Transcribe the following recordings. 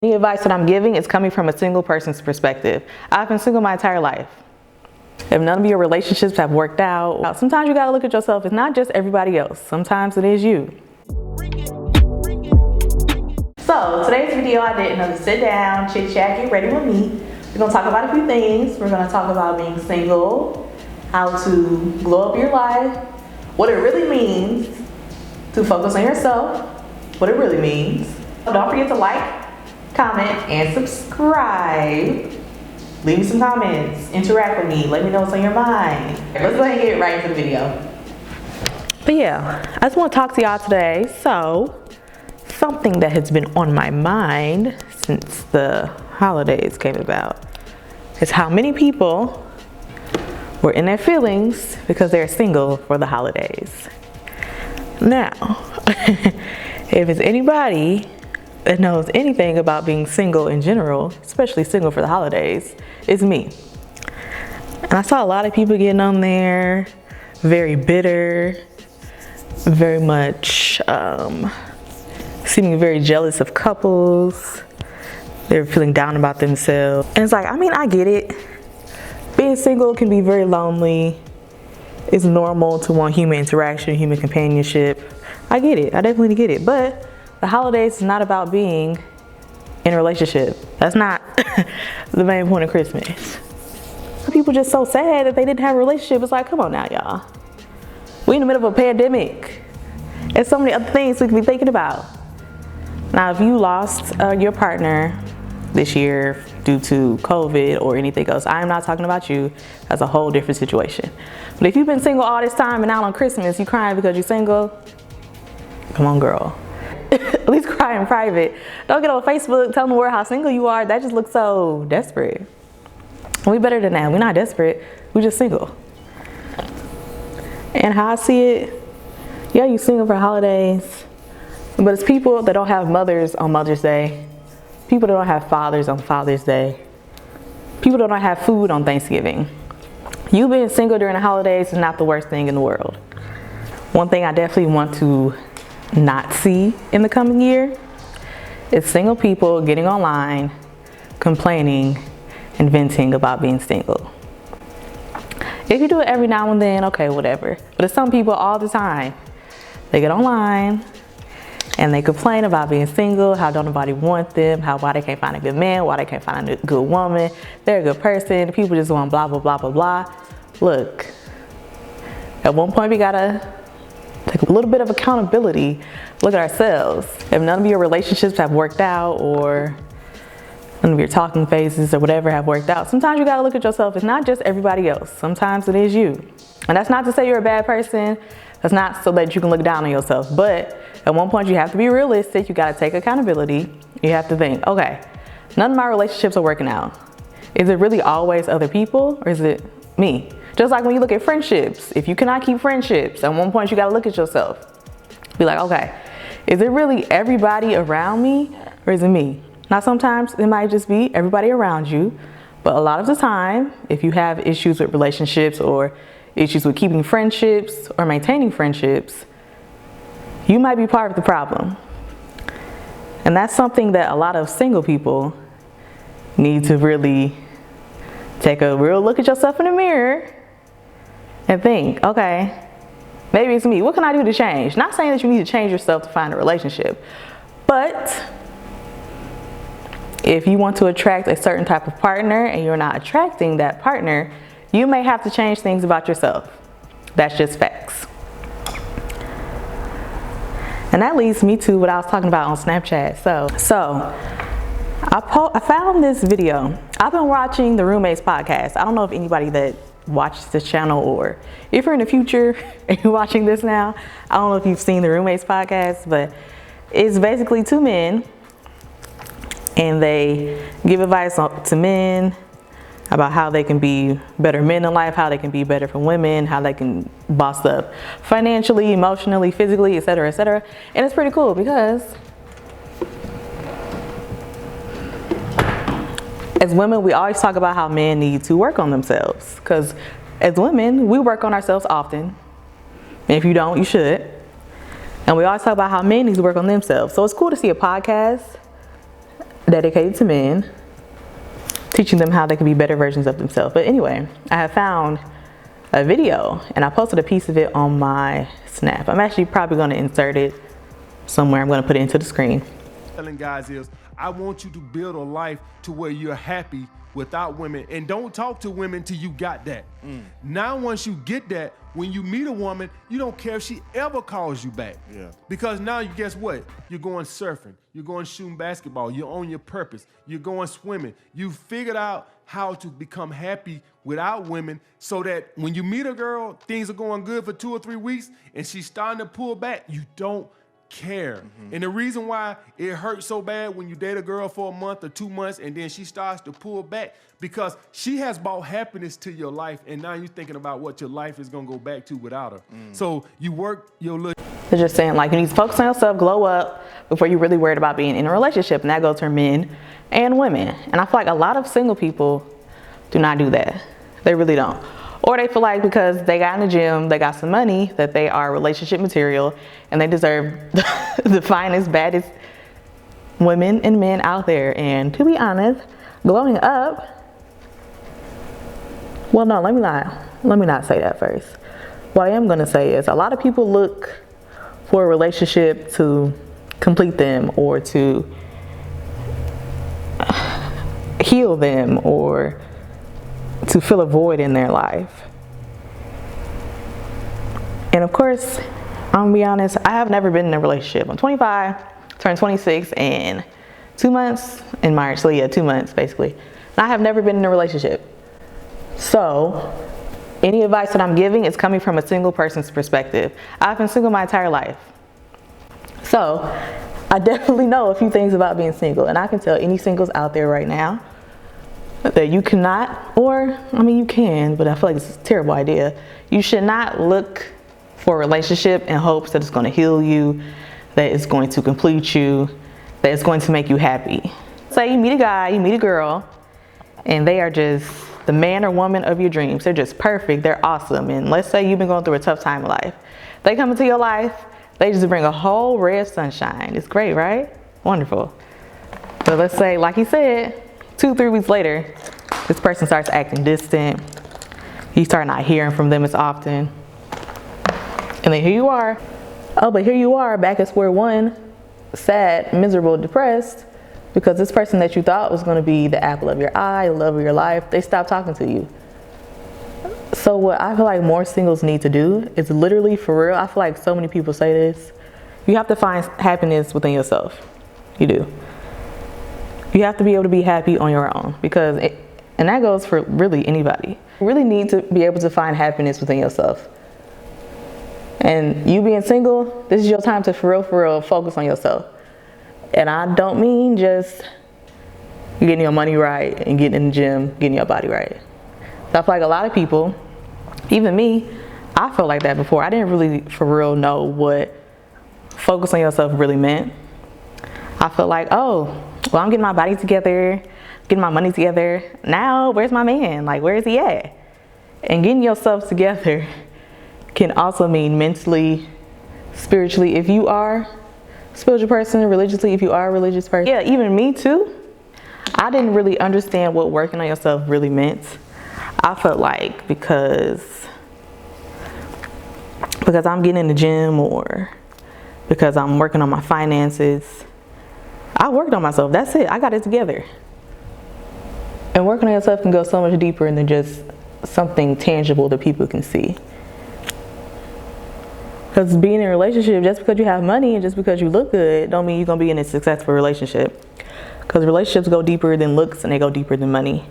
Any advice that I'm giving is coming from a single person's perspective. I've been single my entire life. If none of your relationships have worked out, sometimes you gotta look at yourself. It's not just everybody else. Sometimes it is you. So today's video, I did another sit down, chit chat, get ready with me. We're gonna talk about a few things. We're gonna talk about being single, how to glow up your life, what it really means to focus on yourself, what it really means. Don't forget to like, comment, and subscribe. Leave me some comments, interact with me, let me know what's on your mind. Let's go ahead and get right into the video. But yeah, I just want to talk to y'all today. So, something that has been on my mind since the holidays came about is how many people were in their feelings because they're single for the holidays. Now, if it's anybody that knows anything about being single in general, especially single for the holidays, it's me. And I saw a lot of people getting on there, very bitter, very much seeming very jealous of couples. They're feeling down about themselves. And it's like, I mean, I get it. Being single can be very lonely. It's normal to want human interaction, human companionship. I get it, I definitely get it. But the holidays is not about being in a relationship. That's not the main point of Christmas. People just so sad that they didn't have a relationship. It's like, come on now, y'all. We in the middle of a pandemic. There's so many other things we could be thinking about. Now, if you lost your partner this year due to COVID or anything else, I'm not talking about you. That's a whole different situation. But if you've been single all this time and now on Christmas you crying because you're single, come on, girl. At least cry in private. Don't get on Facebook telling the world how single you are. That just looks so desperate. We better than that. We're not desperate. We're just single. And how I see it, yeah, you single for holidays, but it's people that don't have mothers on Mother's Day, people that don't have fathers on Father's Day, people that don't have food on Thanksgiving. You being single during the holidays is not the worst thing in the world. One thing I definitely want to not see in the coming year is single people getting online, complaining, and venting about being single. If you do it every now and then, okay, whatever. But it's some people all the time. They get online and they complain about being single, how don't nobody want them, why they can't find a good man, why they can't find a good woman, they're a good person, people just want blah, blah, blah, blah, blah. Look, at one point we gotta take a little bit of accountability, look at ourselves. If none of your relationships have worked out or none of your talking phases or whatever have worked out, sometimes you gotta look at yourself. It's not just everybody else. Sometimes it is you. And that's not to say you're a bad person. That's not so that you can look down on yourself. But at one point you have to be realistic. You gotta take accountability. You have to think, okay, none of my relationships are working out. Is it really always other people or is it me? Just like when you look at friendships, if you cannot keep friendships, at one point you gotta look at yourself. Be like, okay, is it really everybody around me or is it me? Now sometimes it might just be everybody around you, but a lot of the time, if you have issues with relationships or issues with keeping friendships or maintaining friendships, you might be part of the problem. And that's something that a lot of single people need to really take a real look at yourself in the mirror and think, okay, maybe it's me. What can I do to change? Not saying that you need to change yourself to find a relationship, but if you want to attract a certain type of partner and you're not attracting that partner, you may have to change things about yourself. That's just facts. And that leads me to what I was talking about on Snapchat. So I found this video. I've been watching the Roommates podcast. I don't know if anybody that watches this channel or if you're in the future and you're watching this now, I don't know if you've seen the Roommates podcast, but it's basically two men and they give advice to men about how they can be better men in life, how they can be better for women, how they can boss up financially, emotionally, physically, etc., etc. And it's pretty cool because as women, we always talk about how men need to work on themselves because as women, we work on ourselves often. And if you don't, you should. And we always talk about how men need to work on themselves. So it's cool to see a podcast dedicated to men, teaching them how they can be better versions of themselves. But anyway, I have found a video and I posted a piece of it on my Snap. I'm actually probably going to insert it somewhere. I'm going to put it into the screen. Telling guys is, I want you to build a life to where you're happy without women, and don't talk to women till you got that. Now once you get that, when you meet a woman, you don't care if she ever calls you back. Because now you guess what? You're going surfing, you're going shooting basketball, you're on your purpose, you're going swimming. You figured out how to become happy without women so that when you meet a girl, things are going good for 2 or 3 weeks and she's starting to pull back, you don't care. And the reason why it hurts so bad when you date a girl for a month or 2 months and then she starts to pull back, because she has brought happiness to your life and now you're thinking about what your life is gonna go back to without her. So you work your little... They're just saying, like, you need to focus on yourself, glow up before you're really worried about being in a relationship. And that goes for men and women. And I feel like a lot of single people do not do that. They really don't. Or they feel like because they got in the gym, they got some money, that they are relationship material and they deserve the finest, baddest women and men out there. And to be honest, glowing up, well, no, let me not say that first. What I am gonna say is a lot of people look for a relationship to complete them or to heal them or to fill a void in their life. And of course, I'm gonna be honest, I have never been in a relationship. I'm 25, turned 26 in 2 months in March, so yeah, 2 months basically. And I have never been in a relationship. So any advice that I'm giving is coming from a single person's perspective. I've been single my entire life. So I definitely know a few things about being single, and I can tell any singles out there right now that you cannot, or I mean you can, but I feel like it's a terrible idea. You should not look for a relationship in hopes that it's going to heal you, that it's going to complete you, that it's going to make you happy. Say you meet a guy, you meet a girl, and they are just the man or woman of your dreams. They're just perfect, they're awesome, and let's say you've been going through a tough time in life. They come into your life, they just bring a whole ray of sunshine. It's great, right? Wonderful. But let's say, like he said, 2-3 weeks later, this person starts acting distant. You start not hearing from them as often. And then here you are. Oh, but here you are back at square one, sad, miserable, depressed, because this person that you thought was going to be the apple of your eye, the love of your life, they stopped talking to you. So what I feel like more singles need to do is literally, for real, I feel like so many people say this, you have to find happiness within yourself. You do. You have to be able to be happy on your own, and that goes for really anybody. You really need to be able to find happiness within yourself. And you being single, this is your time to for real focus on yourself. And I don't mean just getting your money right and getting in the gym, getting your body right. So I feel like a lot of people, even me, I felt like that before. I didn't really for real know what focus on yourself really meant. I felt like, oh, well, I'm getting my body together, getting my money together. Now, where's my man? Like, where is he at? And getting yourself together can also mean mentally, spiritually, if you are a spiritual person, religiously, if you are a religious person. Yeah, even me too. I didn't really understand what working on yourself really meant. I felt like because I'm getting in the gym or because I'm working on my finances, I worked on myself. That's it. I got it together. And working on yourself can go so much deeper than just something tangible that people can see. Because being in a relationship, just because you have money and just because you look good, don't mean you're going to be in a successful relationship. Because relationships go deeper than looks and they go deeper than money.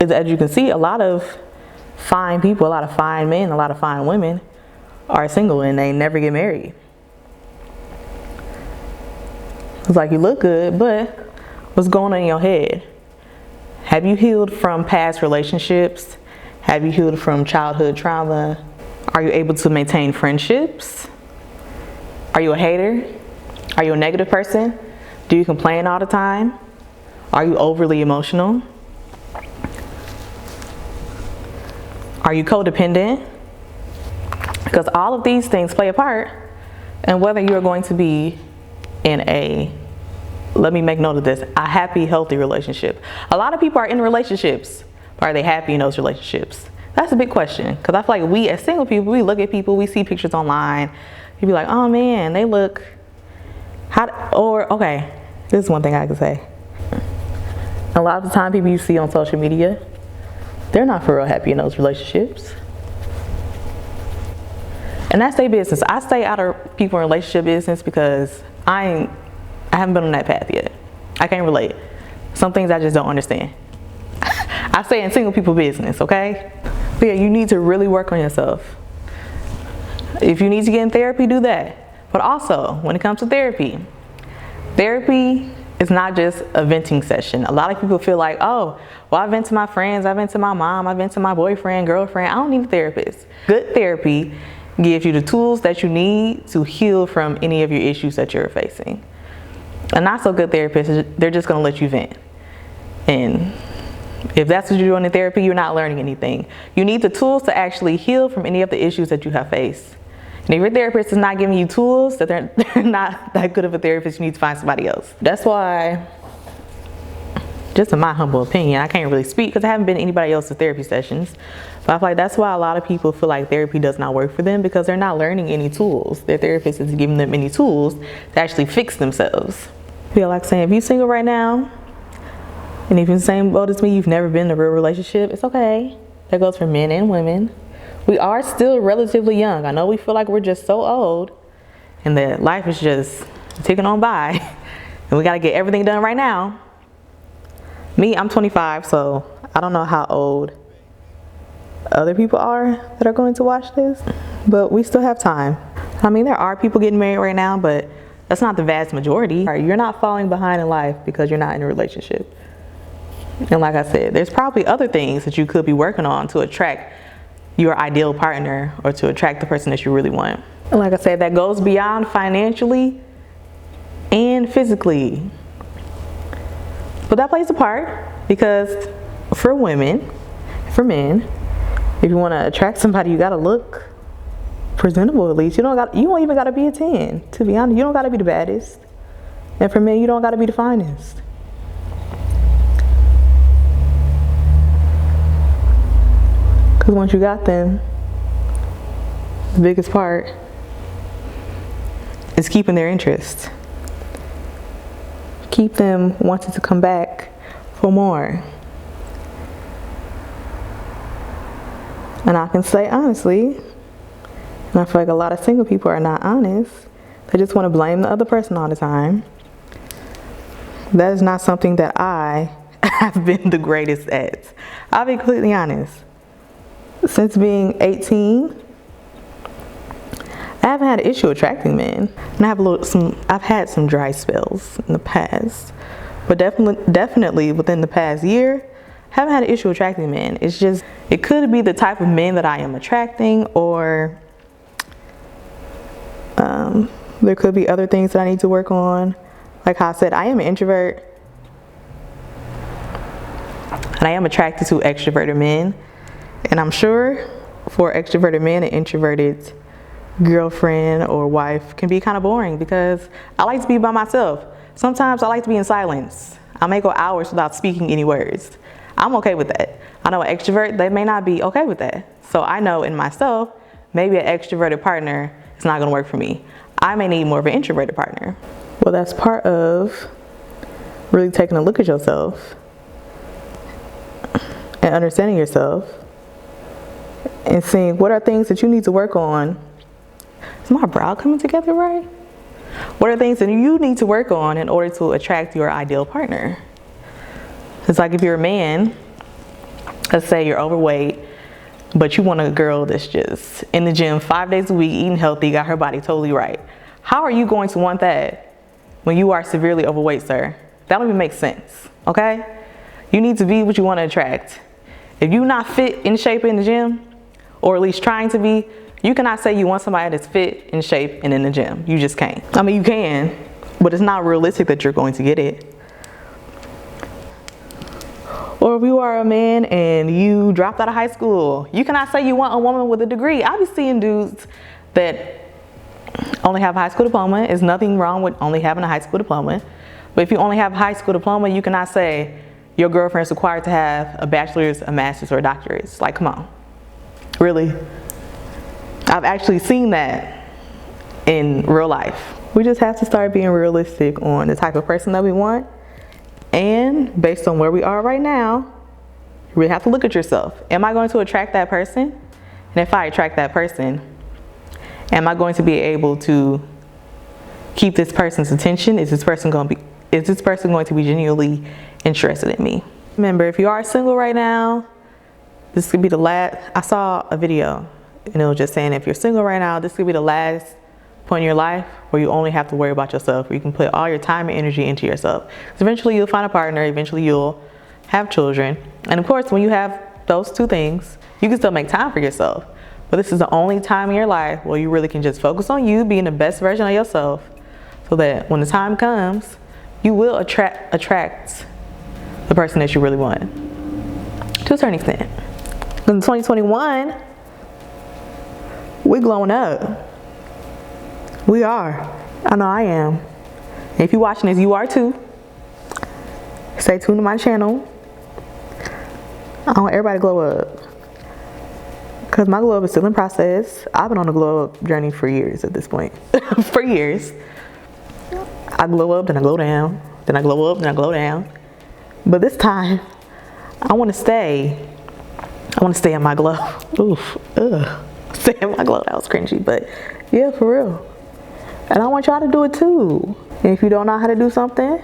As you can see, a lot of fine people, a lot of fine men, a lot of fine women are single and they never get married. It's like you look good, but what's going on in your head? Have you healed from past relationships? Have you healed from childhood trauma? Are you able to maintain friendships? Are you a hater? Are you a negative person? Do you complain all the time? Are you overly emotional? Are you codependent? Because all of these things play a part in whether you're going to be in a let me make note of this, a happy, healthy relationship. A lot of people are in relationships, but are they happy in those relationships? That's a big question, because I feel like we as single people, we look at people, we see pictures online, you be like, oh man, they look, okay, this is one thing I can say. A lot of the time people you see on social media, they're not for real happy in those relationships. And that's their business. I stay out of people in relationship business because I haven't been on that path yet. I can't relate. Some things I just don't understand. I stay in single people business, okay? But yeah, you need to really work on yourself. If you need to get in therapy, do that. But also, when it comes to therapy is not just a venting session. A lot of people feel like, oh, well, I vent to my friends, I vent to my mom, I vent to my boyfriend, girlfriend. I don't need a therapist. Good therapy gives you the tools that you need to heal from any of your issues that you're facing. A not so good therapist, they're just gonna let you vent. And if that's what you're doing in therapy, you're not learning anything. You need the tools to actually heal from any of the issues that you have faced. And if your therapist is not giving you tools, that they're not that good of a therapist, you need to find somebody else. That's why, just in my humble opinion, I can't really speak because I haven't been to anybody else's therapy sessions. But I feel like that's why a lot of people feel like therapy does not work for them, because they're not learning any tools. Their therapist isn't giving them any tools to actually fix themselves. I feel like saying, if you're single right now, and if you're in the same boat as me, you've never been in a real relationship, it's okay. That goes for men and women. We are still relatively young. I know we feel like we're just so old and that life is just ticking on by and we gotta get everything done right now. Me, I'm 25, so I don't know how old other people are that are going to watch this, but we still have time. I mean, there are people getting married right now, but that's not the vast majority. You're not falling behind in life because you're not in a relationship. And like I said, there's probably other things that you could be working on to attract your ideal partner or to attract the person that you really want. And like I said, that goes beyond financially and physically. But that plays a part, because for women, for men, if you want to attract somebody, you got to look presentable at least. You don't even got to be a 10, to be honest. You don't got to be the baddest. And for men, you don't got to be the finest. Because once you got them, the biggest part is keeping their interest. Keep them wanting to come back for more. And I can say honestly, and I feel like a lot of single people are not honest. They just want to blame the other person all the time. That is not something that I have been the greatest at. I'll be completely honest. Since being 18, I haven't had an issue attracting men. And I've had some dry spells in the past, but definitely within the past year, I haven't had an issue attracting men. It's just, it could be the type of men that I am attracting, or there could be other things that I need to work on. Like how I said, I am an introvert, and I am attracted to extroverted men. And I'm sure for extroverted men, an introverted girlfriend or wife can be kind of boring, because I like to be by myself. Sometimes I like to be in silence. I may go hours without speaking any words. I'm okay with that. I know an extrovert, they may not be okay with that. So I know in myself, maybe an extroverted partner is not gonna work for me. I may need more of an introverted partner. Well, that's part of really taking a look at yourself and understanding yourself and seeing what are things that you need to work on. Is my brow coming together right? What are things that you need to work on in order to attract your ideal partner? It's like if you're a man, let's say you're overweight, but you want a girl that's just in the gym 5 days a week, eating healthy, got her body totally right. How are you going to want that when you are severely overweight, sir? That don't even make sense, okay? You need to be what you want to attract. If you're not fit in shape in the gym, or at least trying to be, you cannot say you want somebody that's fit, in shape, and in the gym. You just can't. I mean, you can, but it's not realistic that you're going to get it. Or if you are a man and you dropped out of high school, you cannot say you want a woman with a degree. I be seeing dudes that only have a high school diploma. There's nothing wrong with only having a high school diploma. But if you only have a high school diploma, you cannot say your girlfriend's required to have a bachelor's, a master's, or a doctorate. It's like, come on, really? I've actually seen that in real life. We just have to start being realistic on the type of person that we want. And based on where we are right now, you really have to look at yourself. Am I going to attract that person? And if I attract that person, am I going to be able to keep this person's attention? Is this person going to be genuinely interested in me? Remember, if you are single right now, this could be the last. I saw a video and it was just saying, if you're single right now, this could be the last point in your life where you only have to worry about yourself, where you can put all your time and energy into yourself. Because eventually you'll find a partner, eventually you'll have children. And of course, when you have those two things, you can still make time for yourself. But this is the only time in your life where you really can just focus on you being the best version of yourself, so that when the time comes, you will attract the person that you really want, to a certain extent. In 2021, we're glowing up. We are. I know I am. And if you're watching this, you are too. Stay tuned to my channel. I want everybody to glow up, because my glow up is still in process. I've been on a glow up journey for years at this point. For years. I glow up, then I glow down, then I glow up, then I glow down. But this time, I want to stay in my glow. Oof, stay in my glow. That was cringy, but yeah, for real. And I want y'all to do it too. And if you don't know how to do something,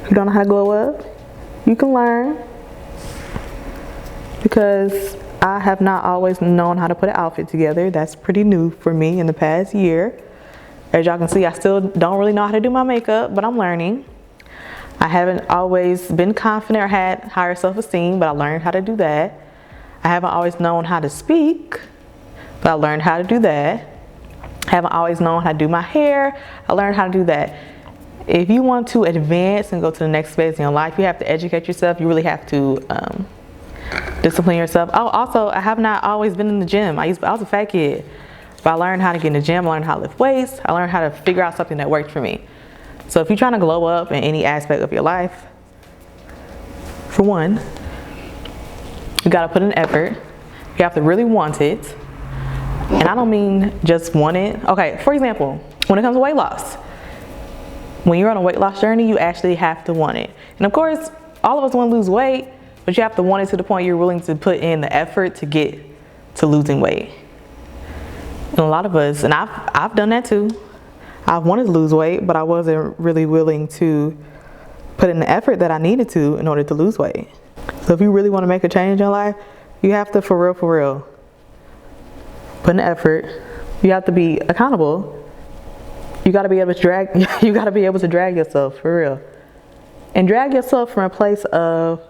if you don't know how to glow up, you can learn. Because I have not always known how to put an outfit together. That's pretty new for me in the past year. As y'all can see, I still don't really know how to do my makeup, but I'm learning. I haven't always been confident or had higher self-esteem, but I learned how to do that. I haven't always known how to speak, but I learned how to do that. I haven't always known how to do my hair. I learned how to do that. If you want to advance and go to the next phase in your life, you have to educate yourself. You really have to discipline yourself. Oh, also, I have not always been in the gym. I was a fat kid, but I learned how to get in the gym. I learned how to lift weights. I learned how to figure out something that worked for me. So if you're trying to glow up in any aspect of your life, for one, you got to put in effort. You have to really want it. And I don't mean just want it. Okay, for example, when it comes to weight loss, when you're on a weight loss journey, you actually have to want it. And of course, all of us want to lose weight, but you have to want it to the point you're willing to put in the effort to get to losing weight. And a lot of us, and I've done that too. I've wanted to lose weight, but I wasn't really willing to put in the effort that I needed to in order to lose weight. So if you really want to make a change in your life, you have to, for real, put in the effort. You have to be accountable. You got to be able to drag yourself, for real. And drag yourself from a place of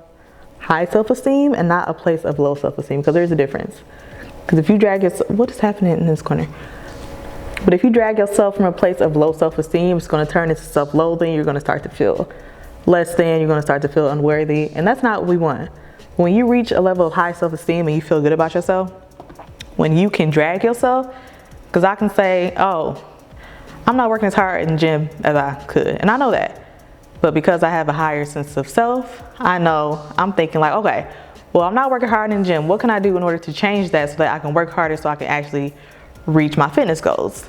high self-esteem and not a place of low self-esteem, because there's a difference. Because if you drag yourself, what is happening in this corner? But if you drag yourself from a place of low self-esteem, it's going to turn into self-loathing. You're going to start to feel less than. You're going to start to feel unworthy. And that's not what we want. When you reach a level of high self-esteem and you feel good about yourself, when you can drag yourself, because I can say, oh, I'm not working as hard in the gym as I could. And I know that. But because I have a higher sense of self, I'm thinking like, okay, well, I'm not working hard in the gym. What can I do in order to change that so that I can work harder so I can actually reach my fitness goals?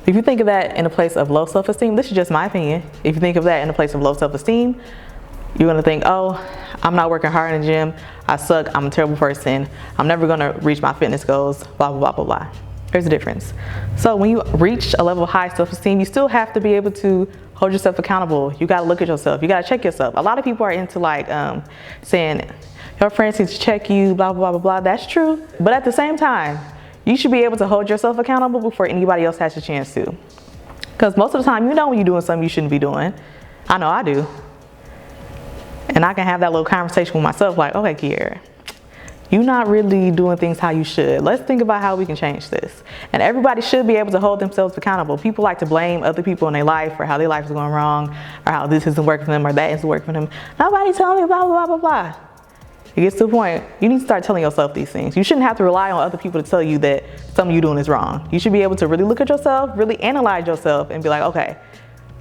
If you think of that in a place of low self-esteem, this is just my opinion. If you think of that in a place of low self-esteem, you're gonna think, oh, I'm not working hard in the gym. I suck, I'm a terrible person. I'm never gonna reach my fitness goals, blah, blah, blah, blah, blah. There's a difference. So when you reach a level of high self-esteem, you still have to be able to hold yourself accountable. You gotta look at yourself. You gotta check yourself. A lot of people are into like saying, your friends need to check you, blah, blah, blah, blah. That's true. But at the same time, you should be able to hold yourself accountable before anybody else has a chance to. Because most of the time, you know when you're doing something you shouldn't be doing. I know I do. And I can have that little conversation with myself like, okay, Kiera, you're not really doing things how you should. Let's think about how we can change this. And everybody should be able to hold themselves accountable. People like to blame other people in their life for how their life is going wrong, or how this isn't working for them, or that isn't working for them. Nobody telling me blah, blah, blah, blah, blah. It gets to the point, you need to start telling yourself these things. You shouldn't have to rely on other people to tell you that something you're doing is wrong. You should be able to really look at yourself, really analyze yourself, and be like, okay,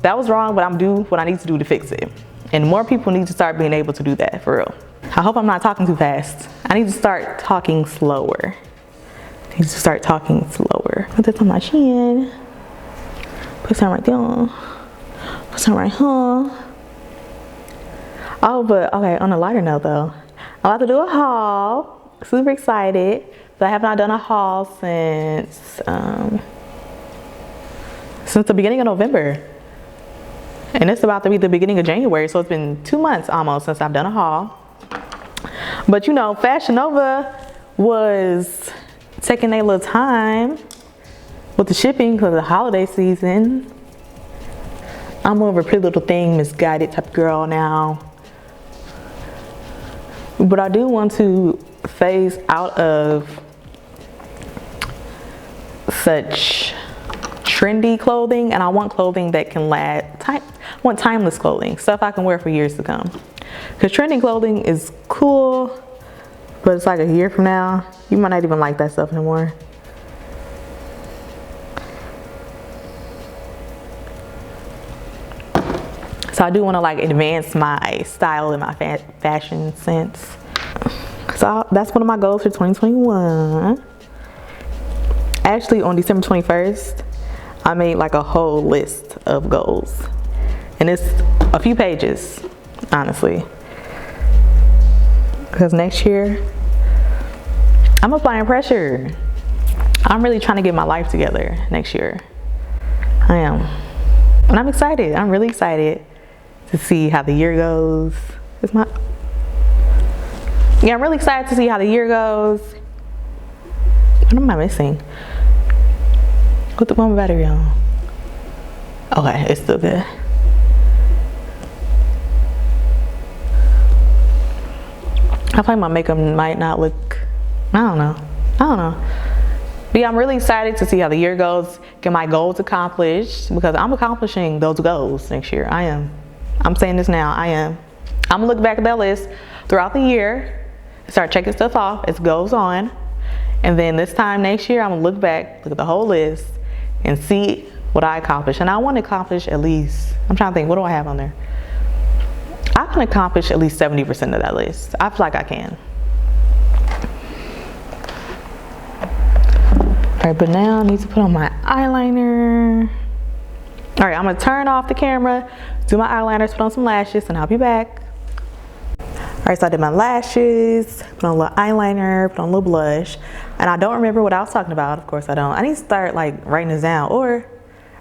that was wrong, but I'm doing what I need to do to fix it. And more people need to start being able to do that, for real. I hope I'm not talking too fast. I need to start talking slower. I need to start talking slower. Put this on my chin. Put some right there. Put some right here. Oh, but okay, on a lighter note though, I'm about to do a haul. Super excited. But I have not done a haul since the beginning of November. And it's about to be the beginning of January, so it's been 2 months almost since I've done a haul. But you know, Fashion Nova was taking a little time with the shipping because of the holiday season. I'm more of a Pretty Little Thing, misguided type of girl now. But I do want to phase out of such trendy clothing, and I want clothing that can last. I want timeless clothing, stuff I can wear for years to come. Because trending clothing is cool, but it's like a year from now, you might not even like that stuff anymore. So I do want to like advance my style and my fashion sense. So that's one of my goals for 2021. Actually, on December 21st, I made like a whole list of goals. And it's a few pages, honestly. Because next year, I'm applying pressure. I'm really trying to get my life together next year. I am. And I'm excited. I'm really excited to see how the year goes. I'm really excited to see how the year goes. What am I missing? Put the one battery on. Okay, it's still good. I feel like my makeup might not look, I don't know. But yeah, I'm really excited to see how the year goes, get my goals accomplished, because I'm accomplishing those goals next year. I am. I'm saying this now, I am. I'm gonna look back at that list throughout the year, start checking stuff off as it goes on. And then this time next year, I'm gonna look back, look at the whole list, and see what I accomplished. And I want to accomplish at least, I'm trying to think, what do I have on there? I can accomplish at least 70% of that list. I feel like I can. All right, but now I need to put on my eyeliner. All right, I'm gonna turn off the camera, do my eyeliners, put on some lashes, and I'll be back. All right, so I did my lashes, put on a little eyeliner, put on a little blush, and I don't remember what I was talking about. Of course I don't. I need to start like writing this down, or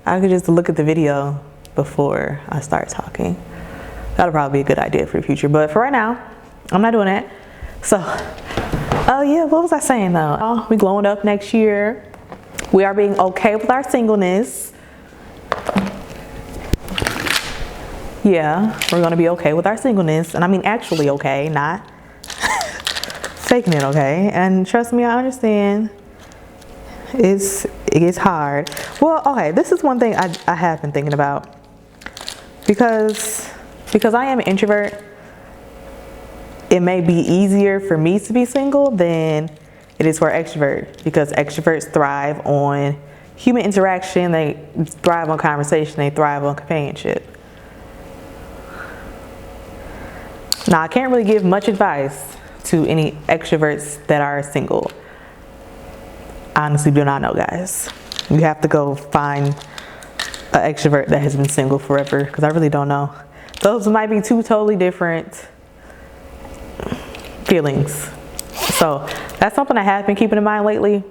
I could just look at the video before I start talking. That'll probably be a good idea for the future, but for right now, I'm not doing that. So, oh yeah, what was I saying though? Oh, we glowing up next year. We are being okay with our singleness. Yeah, we're gonna be okay with our singleness. And I mean actually okay, not faking it okay. And trust me, I understand. It gets hard. Well, okay, this is one thing I have been thinking about. Because I am an introvert, it may be easier for me to be single than it is for an extrovert, because extroverts thrive on human interaction, they thrive on conversation, they thrive on companionship. Now, I can't really give much advice to any extroverts that are single. I honestly do not know, guys. You have to go find an extrovert that has been single forever, because I really don't know. Those might be two totally different feelings. So that's something I have been keeping in mind lately.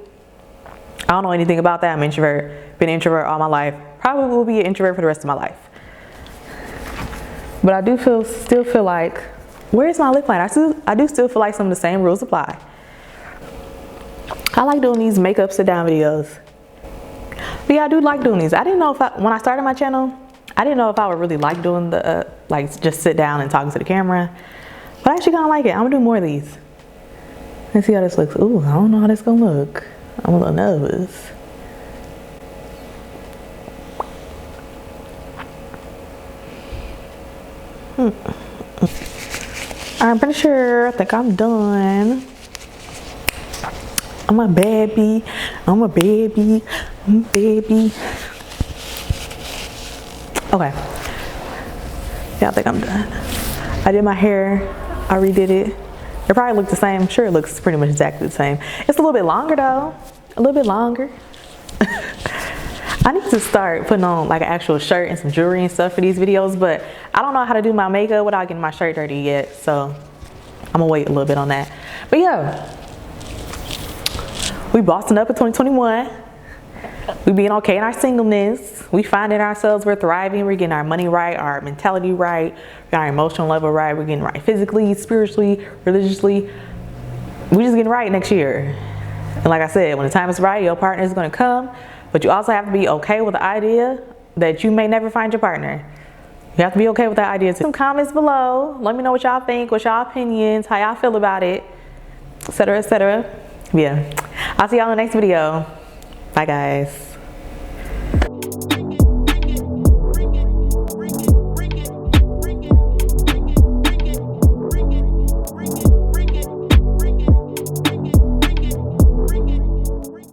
I don't know anything about that. I'm an introvert, been an introvert all my life. Probably will be an introvert for the rest of my life. But I do still feel like, where's my lip liner? I do still feel like some of the same rules apply. I like doing these makeup sit down videos. But yeah, I do like doing these. I didn't know when I started my channel, I didn't know if I would really like doing the, like just sit down and talking to the camera. But I actually kind of like it. I'm gonna do more of these. Let's see how this looks. Ooh, I don't know how this gonna look. I'm a little nervous. I'm pretty sure, I think I'm done. I'm a baby. Okay. Yeah, I think I'm done. I did my hair. I redid it. It probably looked the same. I'm sure it looks pretty much exactly the same. It's a little bit longer though. A little bit longer. I need to start putting on like an actual shirt and some jewelry and stuff for these videos, but I don't know how to do my makeup without getting my shirt dirty yet, so I'm gonna wait a little bit on that. But yeah, we bossing up in 2021. We being okay in our singleness. We finding ourselves, we're thriving, we're getting our money right, our mentality right, we got our emotional level right, we're getting right physically, spiritually, religiously. We just getting right next year. And like I said, when the time is right, your partner is gonna come, but you also have to be okay with the idea that you may never find your partner. You have to be okay with that idea too. Some comments below. Let me know what y'all think, what's y'all opinions, how y'all feel about it, etc., etc. Yeah. I'll see y'all in the next video. Bye, guys.